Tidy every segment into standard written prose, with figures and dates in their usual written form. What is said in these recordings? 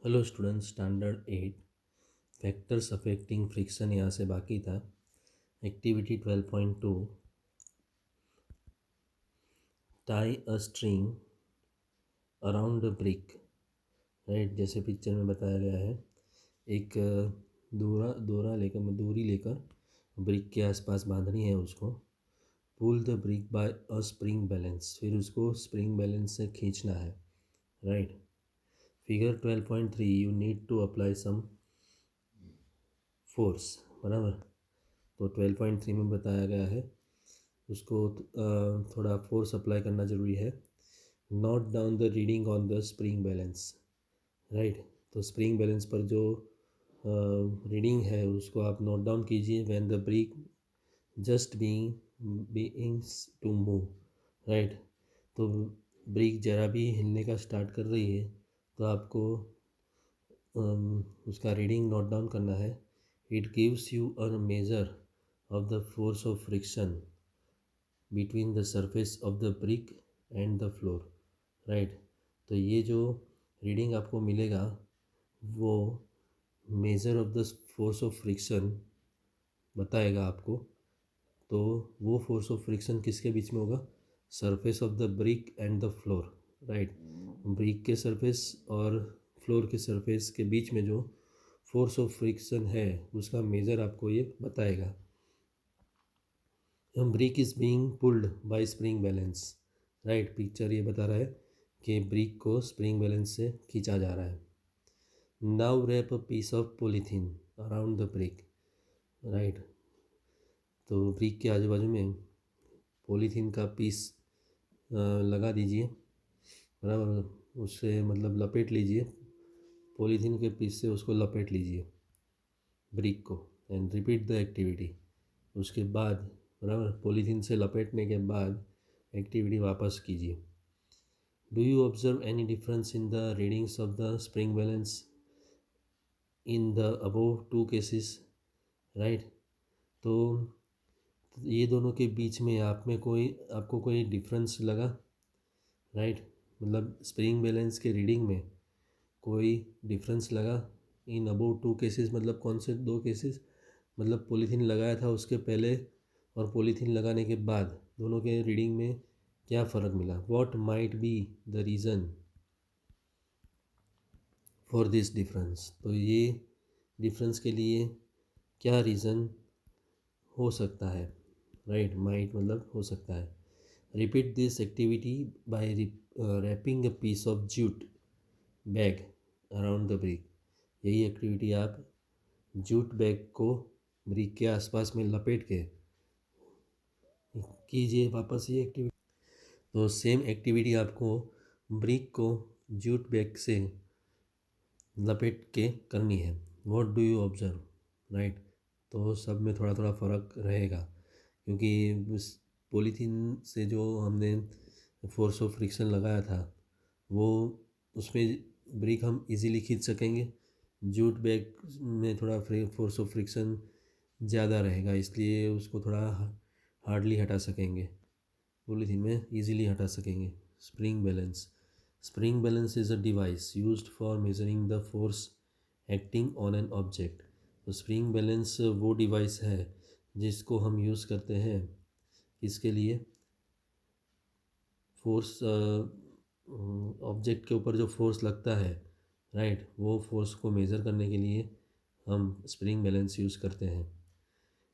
Hello student, standard 8 factors affecting friction यहाँ से बाकी था। Activity 12.2 tie a string around a brick. Right, जैसे पिक्चर में बताया गया है, एक दूरी लेकर ब्रिक के आसपास बांधनी है उसको। Pull the brick by a spring balance, फिर उसको स्प्रिंग बैलेंस से खींचना है। Right, figure 12.3 you need to apply some force. बराबर, तो 12.3 में बताया गया है उसको थोड़ा फोर्स अप्लाई करना ज़रूरी है। Note down the reading on the spring balance. Right, तो स्प्रिंग बैलेंस पर जो रीडिंग है उसको आप नोट डाउन कीजिए। When the brick just begins to move. Right, तो ब्रिक जरा भी हिलने का स्टार्ट कर रही है तो आपको उसका रीडिंग नोट डाउन करना है। It gives you a measure of the force of friction between the surface of the brick and the floor. Right, तो ये जो रीडिंग आपको मिलेगा वो measure of the force of friction बताएगा आपको। तो वो फोर्स ऑफ फ्रिक्शन किसके बीच में होगा? Surface of the brick and the floor. Right, brick के सरफेस और फ्लोर के सरफेस के बीच में जो फोर्स ऑफ फ्रिक्शन है उसका मेजर आपको ये बताएगा। Brick is being pulled bye spring balance. Right, picture ये बता रहा है कि ब्रिक को स्प्रिंग बैलेंस से खींचा जा रहा है। Now wrap a piece of polythene around the brick. Right, तो ब्रिक के आजू बाजू में पॉलीथीन का पीस लगा दीजिए। बराबर, उससे मतलब लपेट लीजिए, पॉलीथीन के पीस से उसको लपेट लीजिए ब्रिक को। And repeat the activity. उसके बाद बराबर पॉलीथीन से लपेटने के बाद एक्टिविटी वापस कीजिए। Do you observe any difference in the readings of the spring balance in the above two cases? Right, तो ये दोनों के बीच में आपको कोई डिफरेंस लगा? राइट, मतलब स्प्रिंग बैलेंस के रीडिंग में कोई डिफरेंस लगा? इन अबोव टू केसेस मतलब कौन से दो केसेस? मतलब पॉलीथीन लगाया था उसके पहले और पॉलीथीन लगाने के बाद दोनों के रीडिंग में क्या फ़र्क मिला? What might be the reason for this difference? तो ये डिफरेंस के लिए क्या रीज़न हो सकता है? राइट, माइट मतलब हो सकता है। Repeat this activity by wrapping a piece of jute bag around the brick. यही एक्टिविटी आप जूट बैग को ब्रिक के आसपास में लपेट के कीजिए वापस ये एक्टिविटी। तो सेम एक्टिविटी आपको ब्रिक को जूट बैग से लपेट के करनी है। What do you observe? Right, तो सब में थोड़ा थोड़ा फ़र्क रहेगा क्योंकि उस पॉलीथीन से जो हमने फोर्स ऑफ फ्रिक्शन लगाया था वो उसमें ब्रिक हम इजीली खींच सकेंगे। जूट बैग में थोड़ा फोर्स ऑफ फ्रिक्शन ज़्यादा रहेगा, इसलिए उसको थोड़ा हार्डली हटा सकेंगे, पॉलीथीन में इजीली हटा सकेंगे। Spring balance is a device used for measuring the force acting on an object. तो स्प्रिंग बैलेंस वो डिवाइस है जिसको हम यूज़ करते हैं इसके लिए, फोर्स ऑब्जेक्ट के ऊपर जो फोर्स लगता है, राइट, वो फोर्स को मेज़र करने के लिए हम स्प्रिंग बैलेंस यूज़ करते हैं।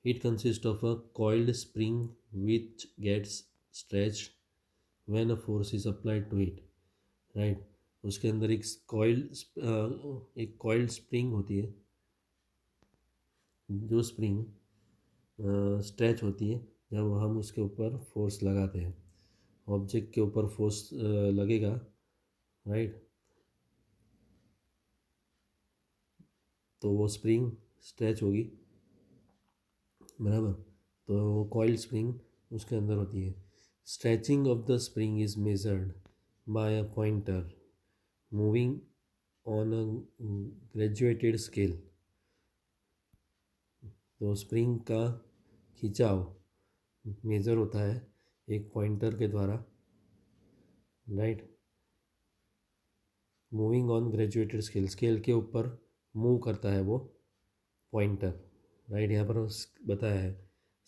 It consist of a coiled spring which gets stretched when a force is applied to it. Right, उसके अंदर एक कॉइल्ड स्प्रिंग होती है, जो स्प्रिंग स्ट्रेच होती है जब हम उसके ऊपर फोर्स लगाते हैं। ऑब्जेक्ट के ऊपर फोर्स लगेगा, राइट, तो वो स्प्रिंग स्ट्रेच होगी। बराबर, तो वो कॉइल्ड स्प्रिंग उसके अंदर होती है। Stretching of the spring is measured by a pointer moving on a graduated scale. तो स्प्रिंग का खिंचाव मेज़र होता है एक पॉइंटर के द्वारा। Right, moving on graduated scale, scale के ऊपर मूव करता है वो पॉइंटर, राइट। यहाँ पर बताया है,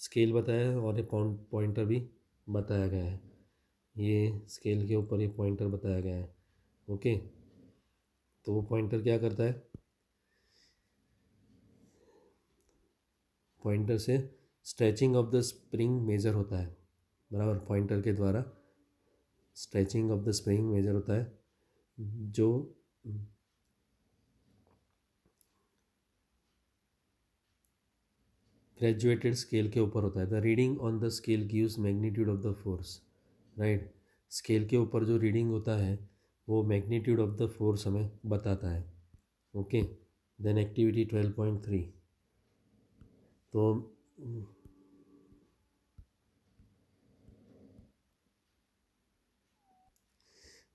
स्केल बताया है और ये पॉइंटर भी बताया गया है। ये स्केल के ऊपर ये पॉइंटर बताया गया है, ओके। तो वो पॉइंटर क्या करता है, पॉइंटर से stretching of the spring measure होता है, बराबर। पॉइंटर के द्वारा stretching of the spring measure होता है, जो ग्रेजुएटेड स्केल के ऊपर होता है। The reading on the scale gives magnitude of the force, right. Scale के ऊपर जो रीडिंग होता है वो मैग्नीट्यूड ऑफ द फोर्स हमें बताता है, ओके। देन एक्टिविटी 12.3, तो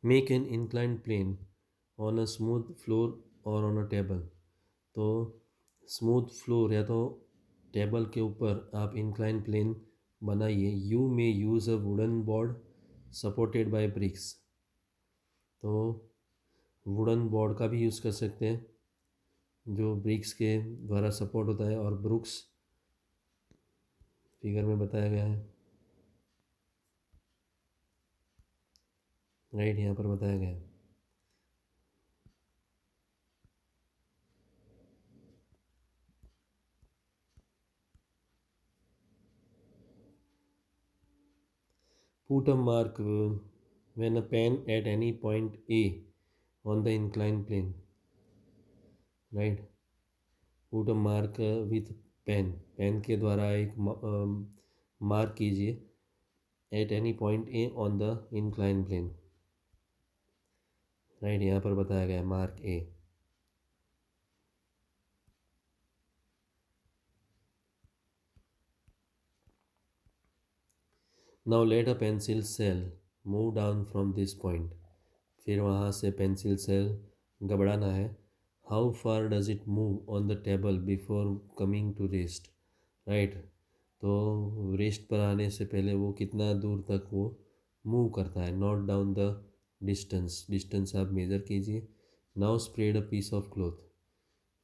make an inclined plane on a smooth floor और ऑन अ टेबल। तो स्मूथ फ्लोर या तो टेबल के ऊपर आप इंक्लाइन प्लेन बनाइए। You may use a wooden board supported by bricks, तो वुडन बोर्ड का भी यूज़ कर सकते हैं जो ब्रिक्स के द्वारा सपोर्ट होता है, और ब्रुक्स फिगर में बताया गया है, राइट। यहाँ पर बताया गया है। Put a mark when a pen at any point A on the inclined plane, right. Put a mark with pen, pen के द्वारा एक मार्क कीजिए at any point A on the inclined plane, right. यहाँ पर बताया गया है mark A। Now let a pencil cell move down from this point, फिर वहाँ से पेंसिल सेल घबराना है। How far does it move on the table before coming to rest, right. तो रेस्ट पर आने से पहले वो कितना दूर तक वो मूव करता है। Note down the distance, distance आप मेज़र कीजिए। Now spread a piece of cloth,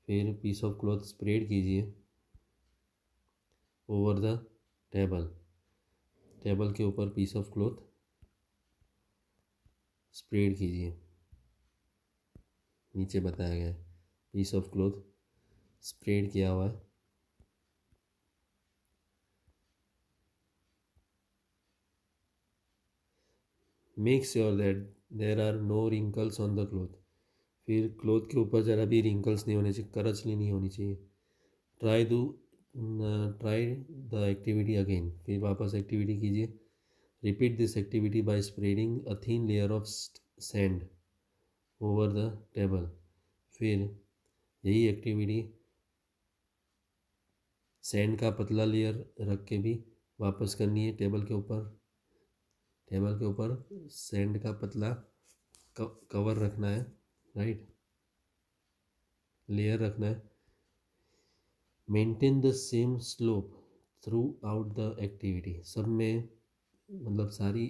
फिर पीस ऑफ क्लॉथ स्प्रेड कीजिए ओवर द टेबल, टेबल के ऊपर पीस ऑफ क्लॉथ स्प्रेड कीजिए। नीचे बताया गया है पीस ऑफ क्लॉथ स्प्रेड किया हुआ है। Make sure that there are no wrinkles on the cloth, फिर क्लोथ के ऊपर ज़रा भी रिंकल्स नहीं होने चाहिए, करचली नहीं होनी चाहिए। ट्राई दू ट्राई द एक्टिविटी अगेन, फिर वापस एक्टिविटी कीजिए। Repeat this activity bye spreading a thin layer of sand over the table, फिर यही एक्टिविटी सैंड का पतला लेयर रख के भी वापस करनी है टेबल के ऊपर। टेबल के ऊपर सैंड का पतला कवर रखना है, राइट, लेयर रखना है। Maintain the same slope through out the activity, सब में मतलब सारी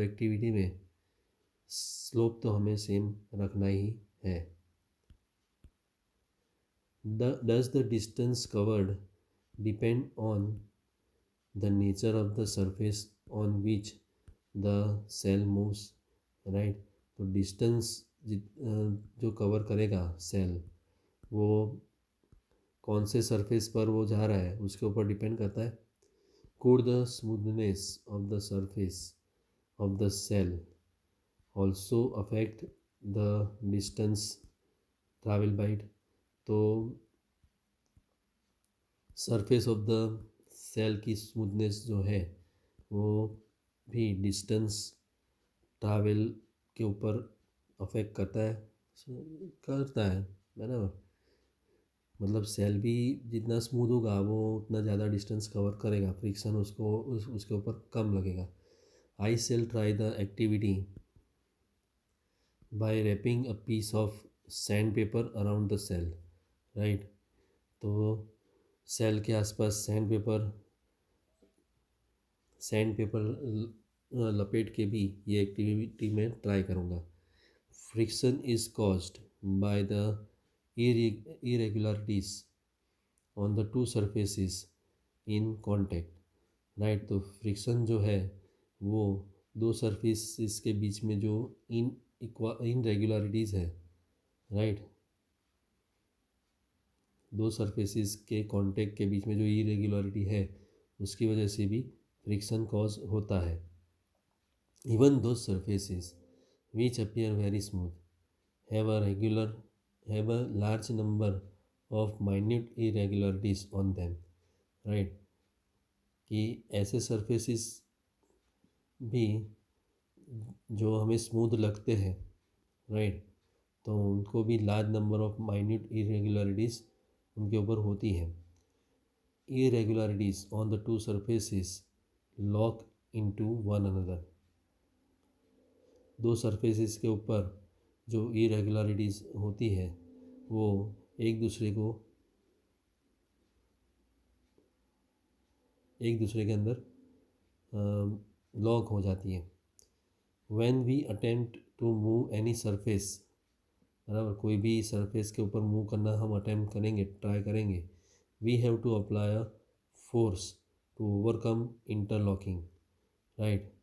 एक्टिविटी में स्लोप तो हमें सेम रखना ही है। Does the distance covered depend on the nature of the surface on which the cell moves, right. तो डिस्टेंस जो कवर करेगा सेल, वो कौन से सरफेस पर वो जा रहा है उसके ऊपर डिपेंड करता है। Could the smoothness of the surface of the cell also affect the distance travel by it, तो सरफेस ऑफ द सेल की स्मूथनेस जो है वो भी डिस्टेंस ट्रैवल के ऊपर अफेक्ट करता है, बराबर। मतलब सेल भी जितना स्मूथ होगा वो उतना ज़्यादा डिस्टेंस कवर करेगा, फ्रिक्शन उसके ऊपर कम लगेगा। I shall try the activity by wrapping a piece of sand paper around the cell, right. तो सेल के आसपास सैंड पेपर लपेट के भी ये एक्टिविटी में ट्राई करूँगा। Friction is caused by the irregularities on the two surfaces in contact. Right, तो फ्रिक्शन जो है वो दो सरफेसेस के बीच में जो इनरेगुलरिटीज़ है, राइट, दो सरफेसेस के कांटेक्ट के बीच में जो इरेगुलरिटी है उसकी वजह से भी फ्रिक्शन कॉज होता है। Even though surfaces which appear very smooth have a large number of minute irregularities on them. Right, कि ऐसे सरफेसेस भी जो हमें स्मूथ लगते हैं, राइट, तो उनको भी large number of minute irregularities उनके ऊपर होती हैं। irregularities on the two surfaces lock into one another। दो सरफेसेस के ऊपर जो irregularities होती है वो एक दूसरे के अंदर लॉक हो जाती है। when we attempt to move any surface, बराबर, कोई भी सरफेस के ऊपर मूव करना हम अटैम्प्ट करेंगे, ट्राई करेंगे, we have to apply a force to overcome interlocking. Right,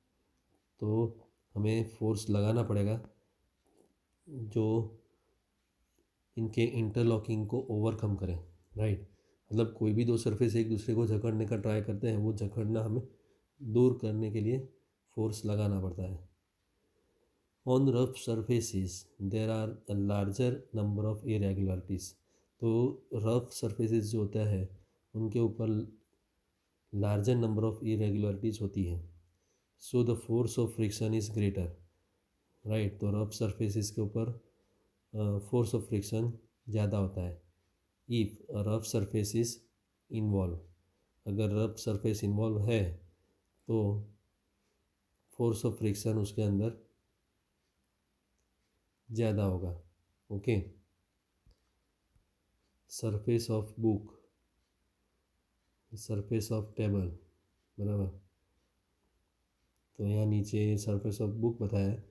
तो हमें फोर्स लगाना पड़ेगा जो इनके इंटरलॉकिंग को ओवरकम करें। राइट, मतलब कोई भी दो सरफेस एक दूसरे को जकड़ने का ट्राई करते हैं, वो जकड़ना हमें दूर करने के लिए फोर्स लगाना पड़ता है। On rough surfaces there are a larger number of irregularities. तो रफ सरफेसेस जो होता है उनके ऊपर लार्जर नंबर ऑफ इरेगुलरिटीज़ होती है। So the force of friction is greater. Right, तो रफ सरफेसेस के ऊपर फोर्स ऑफ फ्रिक्शन ज़्यादा होता है। If rough surface is involve, अगर रफ सरफेस इन्वॉल्व है तो फोर्स ऑफ फ्रिक्शन उसके अंदर ज़्यादा होगा। Okay, surface of book, surface of table, बराबर, तो यहाँ नीचे सरफेस ऑफ बुक बताया है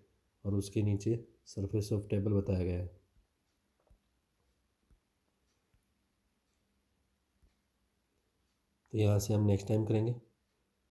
और उसके नीचे सरफेस ऑफ टेबल बताया गया है। तो यहाँ से हम नेक्स्ट टाइम करेंगे।